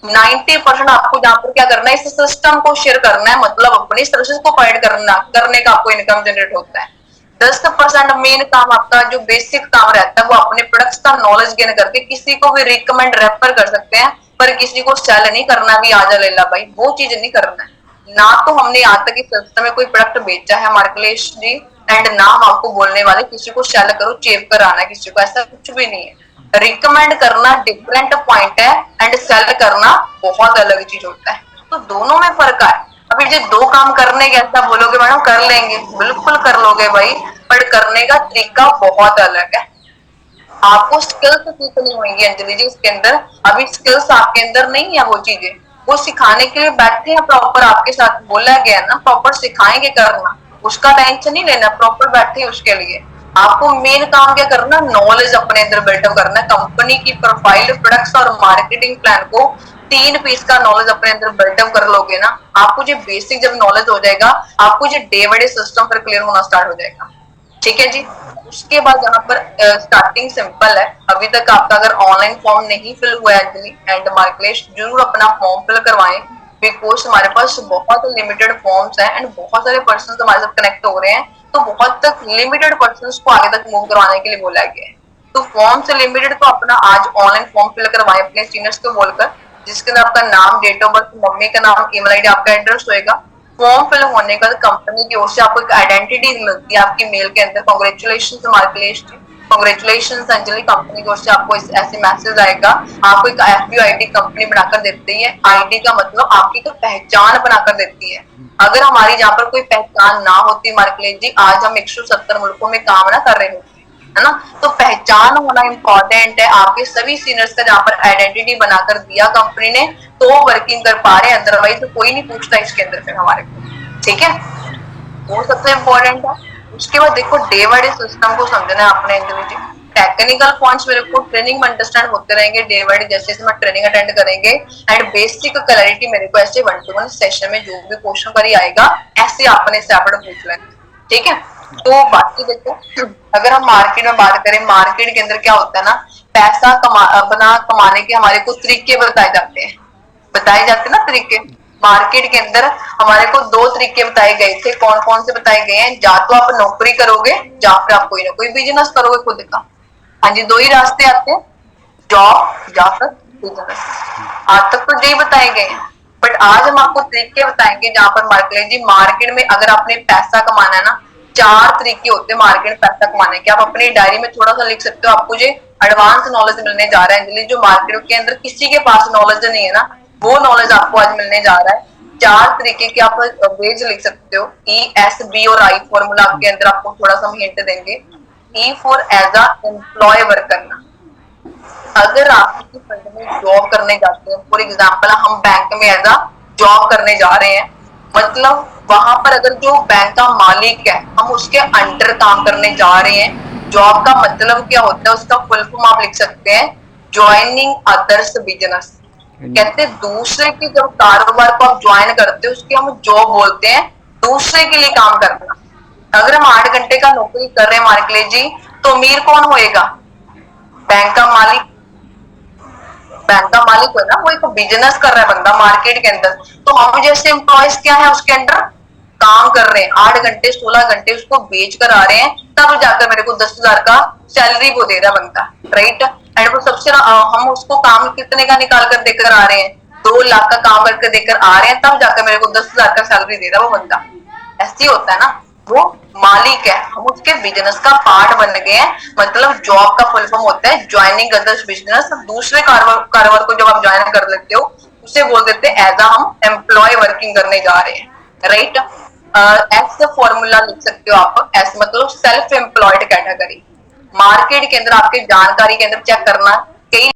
90% आपको जहाँ पर क्या करना है, इस सिस्टम को शेयर करना है, मतलब अपनी सर्विस को प्रोवाइड करने का आपको इनकम जनरेट होता है। 10% मेन काम आपका जो बेसिक काम रहता है वो अपने प्रोडक्ट्स का नॉलेज गेन करके किसी को भी रिकमेंड रेफर कर सकते हैं, पर किसी को सेल नहीं करना भी आजा ले ला भाई, वो चीज नहीं करना है। ना तो हमने आज तक इस सिस्टम में कोई प्रोडक्ट बेचा है मार्कलेश जी, एंड ना हम आपको बोलने वाले किसी को सेल करो चेप कर आना किसी को, ऐसा कुछ भी नहीं है। रिकमेंड करना डिफरेंट पॉइंट है एंड सेल करना बहुत अलग चीज होता है, तो दोनों में फर्क है। अभी जो दो काम करने के ऐसा बोलोगे मैडम कर लेंगे, बिल्कुल कर लोगे भाई, पर करने का तरीका बहुत अलग है। आपको स्किल्स सीखनी होंगी अंजलि जी इसके अंदर, अभी स्किल्स आपके अंदर नहीं है, वो चीजें वो सिखाने के लिए बैठे हैं प्रॉपर, आपके साथ बोला गया ना प्रॉपर सिखाएंगे करना, उसका टेंशन नहीं लेना, प्रॉपर बैठे हैं उसके लिए। आपको मेन काम क्या करना, नॉलेज अपने अंदर बिल्डअप करना है, कंपनी की प्रोफाइल, प्रोडक्ट्स और मार्केटिंग प्लान को 3 पीस का नॉलेज अपने अंदर बिल्डअप कर लोगे ना, आपको जो बेसिक जब नॉलेज हो जाएगा, आपको जो डे बाय डे सिस्टम पर क्लियर होना स्टार्ट हो जाएगा। ठीक है जी। उसके बाद यहाँ पर स्टार्टिंग सिंपल है, अभी तक आपका अगर ऑनलाइन फॉर्म नहीं फिल हुआ है अंजलि एंड मार्कलेश, जरूर अपना फॉर्म फिल करवाएं, बिकॉज हमारे पास बहुत लिमिटेड फॉर्म्स हैं एंड बहुत सारे पर्सन हमारे साथ कनेक्ट हो रहे हैं, तो बहुत तक लिमिटेड पर्सन को आगे तक मूव करवाने के लिए बोला गया है। तो फॉर्म से लिमिटेड तो अपना आज ऑनलाइन फॉर्म फिल करवाएं अपने सीनियर्स को बोलकर, जिसके अंदर आपका नाम, डेट ऑफ बर्थ, मम्मी का नाम, ईमेल आईडी, आपका एड्रेस होएगा। फॉर्म फिल होने का कंपनी की ओर से आपको एक आइडेंटिटी मिलती है आपकी मेल के अंदर, कांग्रेचुलेशन मार्कलेश, कांग्रेचुलेशन अंजलि, कंपनी की ओर से आपको ऐसे मैसेज आएगा, आपको एक एफबीओ आईडी कंपनी बनाकर देती है। आईडी का मतलब आपकी तो पहचान बनाकर देती है। अगर हमारी जहाँ पर कोई पहचान ना होती मार्कलेश जी, आज हम 170 मुल्कों में काम ना कर रहे होते, है ना, तो पहचान होना इम्पोर्टेंट है। आपके सभी सीनियर्स का जहाँ पर आइडेंटिटी बनाकर दिया कंपनी ने, तो वर्किंग कर पा रहे हैं, अदरवाइज तो कोई नहीं पूछता इसके अंदर फिर हमारे को। ठीक है, वो सबसे इम्पोर्टेंट है। उसके बाद देखो डे बाय डे सिस्टम को समझना है आपने इंडिविजुअली, टेक्निकल पॉइंट्स मेरे को ट्रेनिंग में अंडरस्टैंड होते रहेंगे डे बाय डे, जैसे मैं ट्रेनिंग अटेंड करेंगे एंड बेसिक क्लैरिटी मेरे को ऐसे 1-to-1 सेशन में जो भी क्वेश्चन करी आएगा ऐसे आपने सेपरेट पूछ लेना। ठीक है, तो बाकी देखो अगर हम मार्केट में बात करें, मार्केट के अंदर क्या होता है ना, पैसा कमाने के हमारे को तरीके बताए जाते हैं ना तरीके। मार्केट के अंदर हमारे को 2 तरीके बताए गए थे, कौन कौन से बताए गए हैं, या तो आप नौकरी करोगे या फिर आप कोई ना कोई बिजनेस करोगे खुद का। हाँ जी, 2 ही रास्ते आते हैं, जॉब या फिर बिजनेस। आज तक तो यही बताए गए हैं, बट आज हम आपको तरीके बताएंगे जहां पर मार्केट में अगर आपने पैसा कमाना है ना, 4 तरीके होते हैं मार्केट में पैसा कमाने के। आप अपनी डायरी में थोड़ा सा लिख सकते हो, आपको जो एडवांस नॉलेज मिलने जा रहा है जो मार्केट के अंदर किसी के पास नॉलेज नहीं है ना, वो नॉलेज आपको आज मिलने जा रहा है। 4 तरीके के आप वेज लिख सकते हो, ESB और I फॉर्मूला आपके अंदर आपको थोड़ा सा हिंट देंगे। E for as a employ work करना, अगर आप किसी फील्ड में जॉब करने जाते हैं, फॉर एग्जाम्पल हम बैंक में एज अ जॉब करने जा रहे हैं, मतलब वहां पर अगर जो बैंक का मालिक है हम उसके अंडर काम करने जा रहे हैं। जॉब का मतलब क्या होता है, उसका फुल फॉर्म आप लिख सकते हैं, ज्वाइनिंग अदर्स बिजनेस। कहते हैं दूसरे के जब कारोबार को आप ज्वाइन करते हो उसके हम जॉब बोलते हैं, दूसरे के लिए काम करना। अगर हम 8 घंटे का नौकरी कर रहे हैं मार्कलेश जी, तो अमीर कौन होएगा, बैंक का मालिक। बैंक का मालिक है ना, वो एक बिजनेस कर रहा है बंदा मार्केट के अंदर, तो हम जैसे एम्प्लॉयज क्या है उसके अंदर काम कर रहे हैं, 8 घंटे 16 घंटे उसको बेच कर आ रहे हैं, तब जाकर मेरे को 10,000 का सैलरी वो दे रहा बंदा, राइट। एंड वो सबसे हम उसको काम कितने का निकाल कर देकर आ रहे हैं, 2 लाख का काम करके देकर आ रहे हैं, तब जाकर मेरे को 10,000 का सैलरी दे रहा वो बंदा। ऐसे ही होता है ना, वो मालिक है, हम उसके बिजनेस का पार्ट बन गए हैं। मतलब जॉब का फुल फॉर्म होता है ज्वाइनिंग अदर्स बिजनेस, दूसरे कारोबार को जब आप ज्वाइन कर लेते हो उसे बोल देते हैं एज अ हम एम्प्लॉय वर्किंग करने जा रहे हैं, राइट। एस फॉर्मूला लिख सकते हो आप, एस मतलब सेल्फ एम्प्लॉयड कैटेगरी। मार्केट के अंदर आपके जानकारी के अंदर चेक करना, कई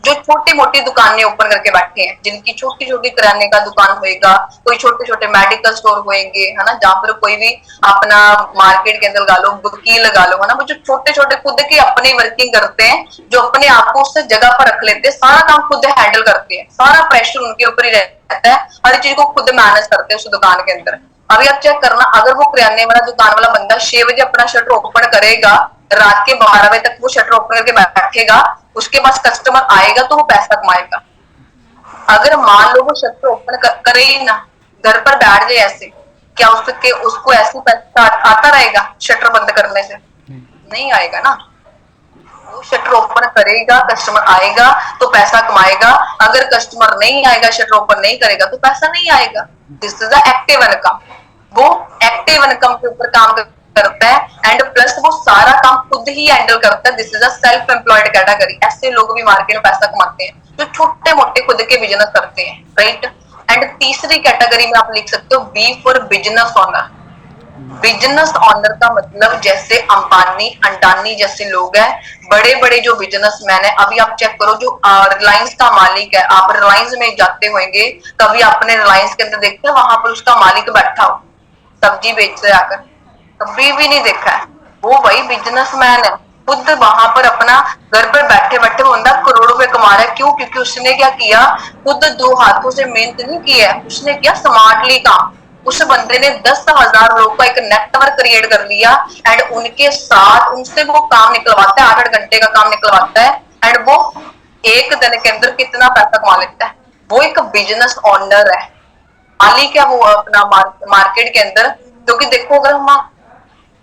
जो छोटी मोटी दुकानें ओपन करके बैठे हैं, जिनकी छोटी छोटी किराने का दुकान होएगा, कोई छोटे छोटे मेडिकल स्टोर होएंगे, है ना, जहाँ पर कोई भी अपना मार्केट के अंदर लगा लो, वकील लगा लो, है ना, वो जो छोटे छोटे खुद की अपनी वर्किंग करते हैं, जो अपने आप को उस जगह पर रख लेते हैं, सारा काम खुद हैंडल करते हैं, सारा प्रेशर उनके ऊपर ही रहता है, हर चीज को खुद मैनेज करते हैं उस दुकान के अंदर। अभी आप चेक करना, अगर वो किराने वाला दुकान वाला बंदा 6 बजे अपना शटर ओपन करेगा, रात के 12 बजे तक वो शटर ओपन करके बैठेगा, उसके पास कस्टमर आएगा तो वो पैसा कमाएगा। अगर मान लो वो शटर ओपन करे ही ना, घर पर बैठ जाए ऐसे, क्या उसको ऐसे पैसा आता रहेगा शटर बंद करने से? नहीं आएगा ना। वो शटर ओपन करेगा, कस्टमर आएगा तो पैसा कमाएगा। अगर कस्टमर नहीं आएगा, शटर ओपन नहीं करेगा तो पैसा नहीं आएगा। This is the active income. वो एक्टिव इनकम के ऊपर काम करता है एंड प्लस वो सारा काम खुद ही हैंडल करता है। This is a self employed category. ऐसे लोग भी मार्केट में पैसा कमाते हैं जो छोटे मोटे खुद के बिजनेस करते हैं, राइट। एंड तीसरी कैटेगरी में आप लिख सकते हो B for business owner. Business owner का मतलब जैसे अंबानी अंडानी जैसे लोग हैं, बड़े बड़े जो बिजनेसमैन है। अभी आप चेक करो, जो रिलायंस का मालिक है, आप रिलायंस में जाते होंगे, कभी आपने रिलायंस के अंदर देखते हैं वहां पर उसका मालिक बैठा हो सब्जी बेच रहे आकर? कभी भी नहीं देखा है। वो भाई बिजनेसमैन है, खुद वहां पर अपना घर पर बैठे बैठे बंदा करोड़ों रुपए कमा रहा है। क्यों? क्योंकि उसने क्या किया, खुद 2 हाथों से मेहनत नहीं किया है, उसने किया स्मार्टली काम। उस बंदे ने 10,000 लोगों का एक नेटवर्क क्रिएट कर लिया एंड उनके साथ उनसे वो काम निकलवाता है, 8-8 घंटे का काम निकलवाता है एंड वो एक दिन के अंदर कितना पैसा कमा लेता है। वो एक बिजनेस ओनर है, मालिक है वो अपना मार्केट के अंदर। क्योंकि देखो, अगर हम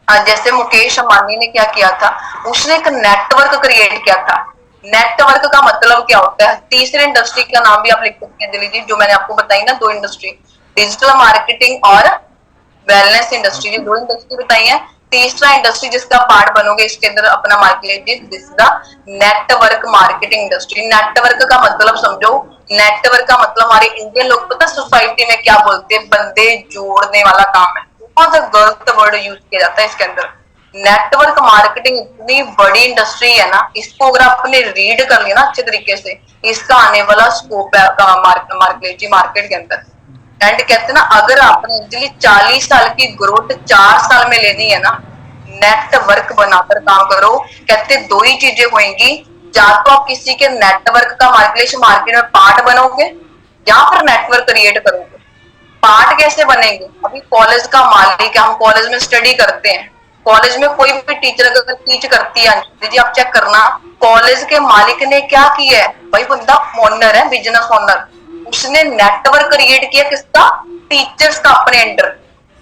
जैसे मुकेश अंबानी ने क्या किया था, उसने एक नेटवर्क क्रिएट किया था। नेटवर्क का मतलब क्या होता है? तीसरे इंडस्ट्री का नाम भी आप लिख सकते हैं, लीजिए, जो मैंने आपको बताई ना 2 इंडस्ट्री, डिजिटल मार्केटिंग और वेलनेस इंडस्ट्री, जो 2 इंडस्ट्री बताई है। तीसरा इंडस्ट्री जिसका पार्ट बनोगे इसके अंदर अपना market, this the network marketing industry. Network का मतलब समझो, नेटवर्क का मतलब हमारे इंडियन लोग पता सोसाइटी में क्या बोलते हैं, बंदे जोड़ने वाला काम है। बहुत गलत वर्ड यूज किया जाता है इसके अंदर। नेटवर्क मार्केटिंग इतनी बड़ी इंडस्ट्री है ना, इसको अगर आपने रीड कर लिया ना अच्छे तरीके से, इसका आने वाला स्कोप है मार्केट के अंदर। एंड कहते हैं ना, अगर आपने 40 साल की ग्रोथ 4 साल में लेनी है ना, नेटवर्क बनाकर काम करो। कहते 2 ही चीजें होंगी, या तो आप किसी के नेटवर्क का मार्केट में पार्ट बनोगे या फिर नेटवर्क क्रिएट करोगे। पार्ट कैसे बनेंगे? अभी कॉलेज का मालिक है, हम कॉलेज में स्टडी करते हैं, कॉलेज में कोई भी टीचर अगर टीच करती है, दीजिए आप चेक करना, कॉलेज के मालिक ने क्या किया है भाई, बंदा ओनर है, बिजनेस ओनर। उसने नेटवर्क क्रिएट किया किसका? टीचर्स का, अपने अंडर।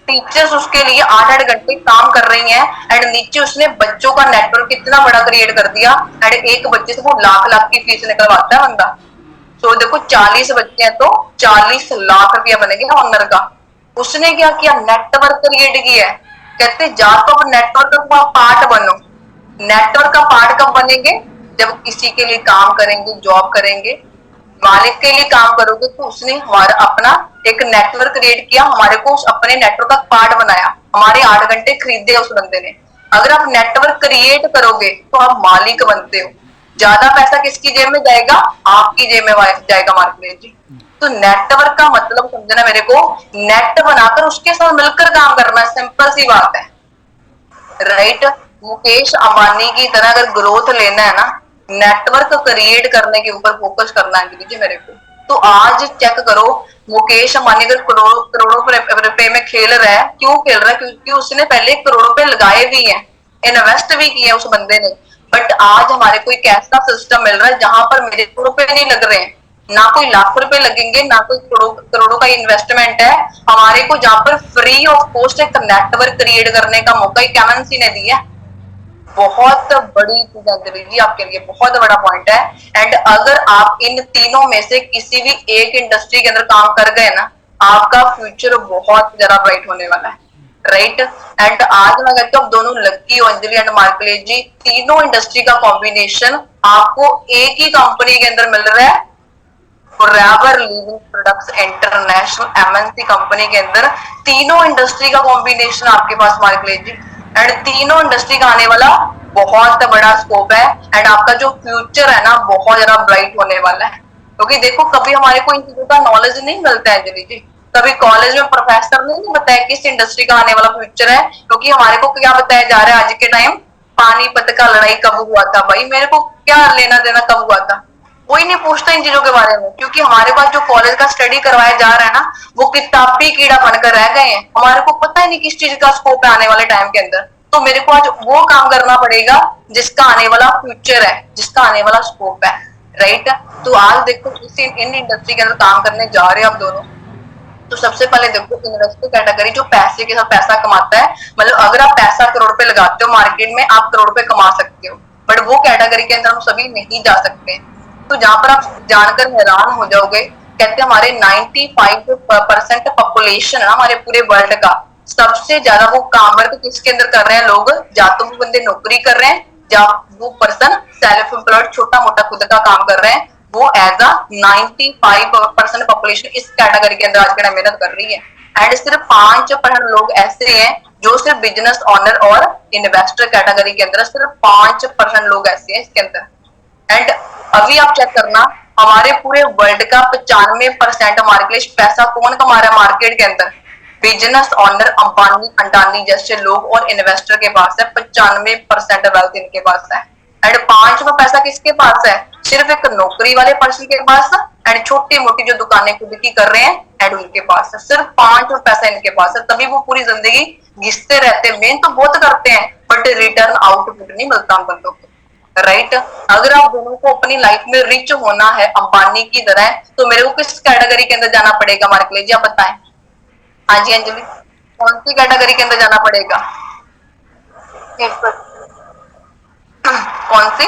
टीचर्स उसके लिए 8-8 घंटे काम कर रही हैं एंड नीचे उसने बच्चों का नेटवर्क कितना बड़ा क्रिएट कर दिया एंड एक बच्चे से वो लाख की फीस निकलवाता है बंदा। तो देखो 40 बच्चे हैं तो 40 लाख रुपया बनेगा ऑनर का। उसने क्या किया? नेटवर्क क्रिएट किया है। कहते जा तो आप नेटवर्क का पार्ट बनो। नेटवर्क का पार्ट कब बनेंगे? जब किसी के लिए काम करेंगे, जॉब करेंगे, मालिक के लिए काम करोगे तो उसने हमारा अपना एक नेटवर्क क्रिएट किया, हमारे को अपने नेटवर्क का पार्ट बनाया, हमारे 8 घंटे खरीदे उस बंदे ने। अगर आप नेटवर्क क्रिएट करोगे तो आप मालिक बनते हो। ज्यादा पैसा किसकी जेब में जाएगा? आपकी जेब में जाएगा मार्केट जी। तो नेटवर्क का मतलब समझना मेरे को, नेट बनाकर उसके साथ मिलकर काम करना, सिंपल सी बात है, राइट। मुकेश अंबानी की तरह अगर ग्रोथ लेना है ना, नेटवर्क क्रिएट करने के ऊपर फोकस करना है दीजिए मेरे को। तो आज चेक करो, मुकेश अंबानी अगर करोड़ों रुपए में खेल रहा है, क्यों खेल रहा है? क्योंकि उसने पहले करोड़ों रुपए लगाए भी हैं, इन्वेस्ट भी किए उस बंदे ने। बट आज हमारे को एक ऐसा सिस्टम मिल रहा है जहां पर मेरे रुपए नहीं लग रहे हैं, ना कोई लाख रुपए लगेंगे, ना कोई करोड़ों का इन्वेस्टमेंट है हमारे को, जहां पर फ्री ऑफ कॉस्ट एक नेटवर्क क्रिएट करने का मौका एक एमएनसी ने दिया। बहुत बड़ी चीज है जी आपके लिए, बहुत बड़ा पॉइंट है। एंड अगर आप इन तीनों में से किसी भी एक इंडस्ट्री के अंदर काम कर गए ना, आपका फ्यूचर बहुत ज्यादा ब्राइट होने वाला है, राइट। एंड आज मैं कहती हूँ दोनों लक्की, अंजलि एंड मार्कलेट जी, तीनों इंडस्ट्री का कॉम्बिनेशन आपको एक ही कंपनी के अंदर मिल रहा है, forever living products international MNC company के अंदर। तीनों इंडस्ट्री का कॉम्बिनेशन आपके पास मार्कलेट जी, एंड तीनों इंडस्ट्री का आने वाला बहुत बड़ा स्कोप है एंड आपका जो फ्यूचर है ना बहुत ज्यादा ब्राइट होने वाला है। क्योंकि देखो कभी हमारे को इन चीजों का नॉलेज नहीं मिलता है अंजलि जी, कभी कॉलेज में प्रोफेसर ने नहीं बताया किस इंडस्ट्री का आने वाला फ्यूचर है। क्योंकि हमारे को क्या बताया जा रहा है आज के टाइम, पानीपत का लड़ाई कब हुआ था, भाई मेरे को क्या लेना देना कब हुआ था, कोई नहीं पूछता इन चीजों के बारे में, क्योंकि हमारे पास जो कॉलेज का स्टडी करवाया जा रहा है ना, वो किताबी कीड़ा बनकर रह गए हैं। हमारे को पता ही नहीं किस चीज का स्कोप है आने वाले टाइम के अंदर। तो मेरे को आज वो काम करना पड़ेगा जिसका आने वाला फ्यूचर है, जिसका आने वाला स्कोप है, राइट। तो आज देखो इसी इन इंडस्ट्री के अंदर काम करने जा रहे हैं आप दोनों। तो सबसे पहले देखो इन्वेस्टर कैटेगरी जो पैसे के साथ पैसा कमाता है, मतलब अगर आप पैसा करोड़ पे लगाते हो मार्केट में, आप करोड़ पे कमा सकते हो, बट वो कैटेगरी के अंदर हम सभी नहीं जा सकते। तो जहां पर आप जानकर हैरान हो जाओगे, कहते हैं हमारे 95% पॉपुलेशन है हमारे पूरे वर्ल्ड का, सबसे ज्यादा वो काम वर्क किसके अंदर कर रहे हैं लोग, या तो वो बंदे नौकरी कर रहे हैं, या वो पर्सन सेल्फ एम्प्लॉयड छोटा मोटा खुद का काम कर रहे हैं। वो एज अ 95% पॉपुलेशन इस कैटेगरी के अंदर आज के टाइम मेहनत कर रही है। एंड सिर्फ 5% लोग ऐसे हैं जो सिर्फ बिजनेस ऑनर और इन्वेस्टर कैटेगरी के अंदर, सिर्फ 5% लोग ऐसे हैं इसके अंदर। एंड अभी आप चेक करना, हमारे पूरे वर्ल्ड का 95% मार्केट पैसा कौन कमा रहा है मार्केट के अंदर, बिजनेस ऑनर अंबानी अंडानी जैसे लोग और इन्वेस्टर के पास है। 95% वेल्थ इनके पास है। एंड 5 पैसा किसके पास है, सिर्फ एक नौकरी वाले पर्सन के पास, एंड छोटी मोटी जो दुकानें खुद की कर रहे हैं एंड उनके पास है। सिर्फ 5 पैसा इनके पास है, तभी वो पूरी जिंदगी घिसते रहते हैं। मेहनत तो बहुत करते हैं बट रिटर्न आउटपुट नहीं मिलता उन बंदों को, राइट। अगर आप दोनों को अपनी लाइफ में रिच होना है अंबानी की तरह, तो मेरे को किस कैटेगरी के अंदर जाना पड़ेगा मार्केट लिए, जी आप बताएं। हाँ जी अंजलि, कौन सी कैटेगरी के अंदर जाना पड़ेगा, कौन सी,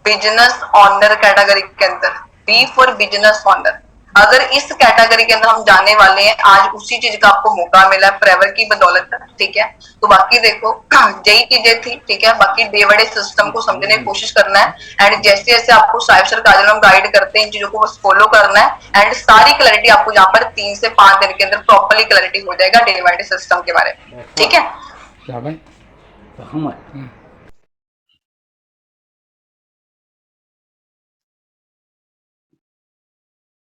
बिजनेस ऑनर कैटेगरी के अंदर, बी फॉर बिजनेस ऑनर। अगर इस कैटेगरी के अंदर हम जाने वाले हैं, आज उसी चीज का आपको मौका मिला है प्रेवर की बदौलत, ठीक है। तो बाकी देखो यही चीजें थी, ठीक है। बाकी डे बाय डे सिस्टम को समझने की कोशिश करना है, एंड जैसे जैसे आपको साहिब सर काजल हम गाइड करते हैं इन चीजों को बस फॉलो करना है, एंड सारी क्लैरिटी आपको यहाँ पर 3 से 5 दिन के अंदर प्रॉपरली क्लैरिटी हो जाएगा डे बाय डे सिस्टम के बारे में, ठीक है।